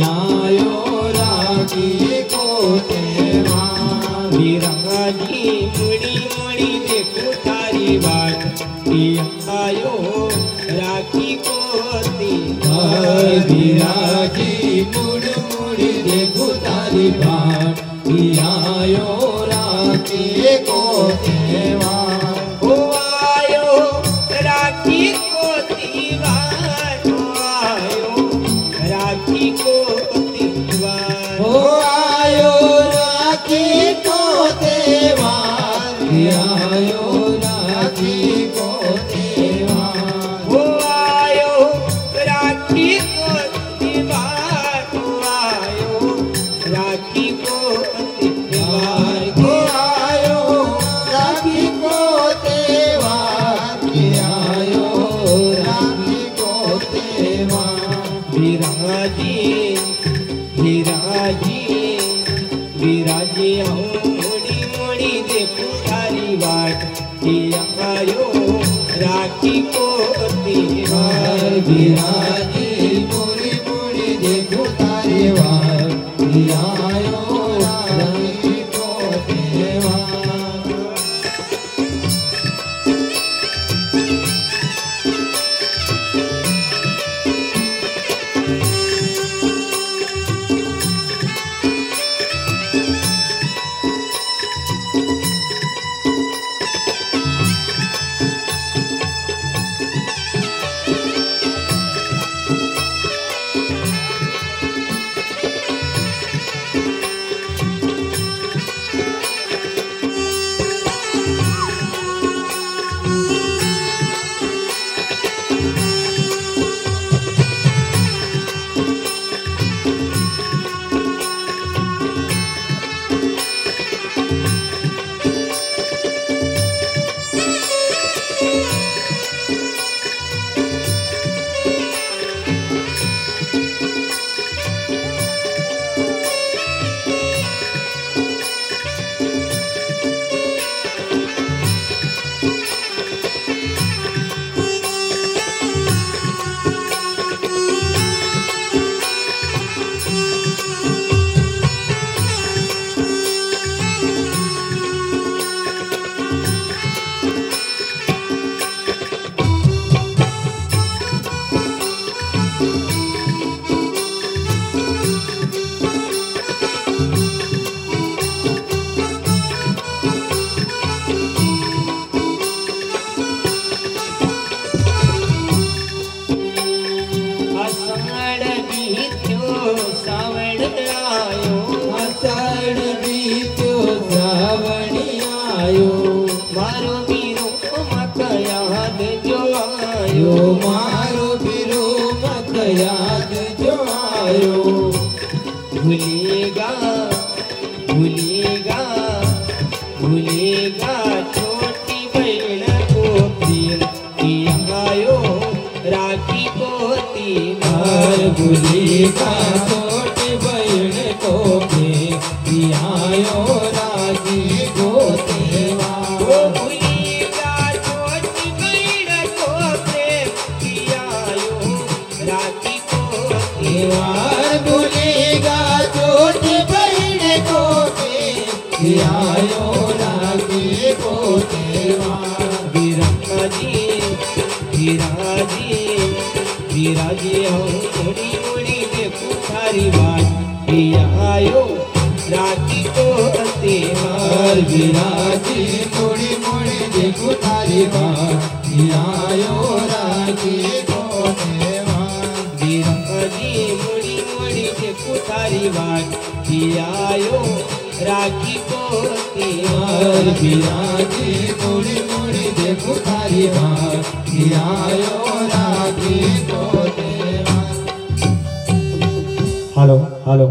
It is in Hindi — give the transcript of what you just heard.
आयो राखी को तहेवार। विराजी मुड़ी मुड़ी देखूं थारी बाट, आयो राखी को तहेवार। विराजी मुड़ मुड़ देखूं तारी बाट, आयो राखी को तहेवार। ओ आयो राखी को तहेवार, ओ आयो राखी को तहेवार। ओ आयो राखी को तहेवार, आयो राखी को तहेवार। ओ आयो राखी को तहेवार, ओ आयो राखी को तहेवार। ओ आयो राखी को तहेवार, आयो राखी को तहेवार। विराजी विराजी विराजी हूँ मुड़ी मुड़ी देखूं थारी बाट, आयो राखी को तहेवार। विराजी मुड़ी मुड़ी देखूं तारी बाट, आयो राखी को तहेवार। અષાઢ બીત્યો શ્રાવણ આયો, અષાઢ બીત્યો શ્રાવણી આયો, મારો વીરો મત યાદ જો આયો। યો મારો બીરો મત યાદ જો આયો। ભૂલેગા ભૂલેગા ભૂલેગા छोटी बहन को प्रेम, आयो राखी को तहेवार। भूलेगा छोटी बहन को प्रेम, आयो राखी को तहेवार। ओ भूलेगा छोटी बहन को प्रेम, आयो राखी को तहेवार। भूलेगा छोटी बहन को प्रेम, आयो राखी को तहेवार। विराजी विराजी विराजी हूँ मुड़ी मुड़ी देखूं थारी बाट, आयो राखी को तहेवार। विराजी मुड़ी मुड़ी देखूं तारी बाट, आयो राखी को तहेवार। विराजी मुड़ी मुड़ी देखूं थारी बाट, आयो राखी को तहेवार। विराजी मुड़ी मुड़ी देखूं तारी बाट, आयो राखी को तहेवार। Hello hello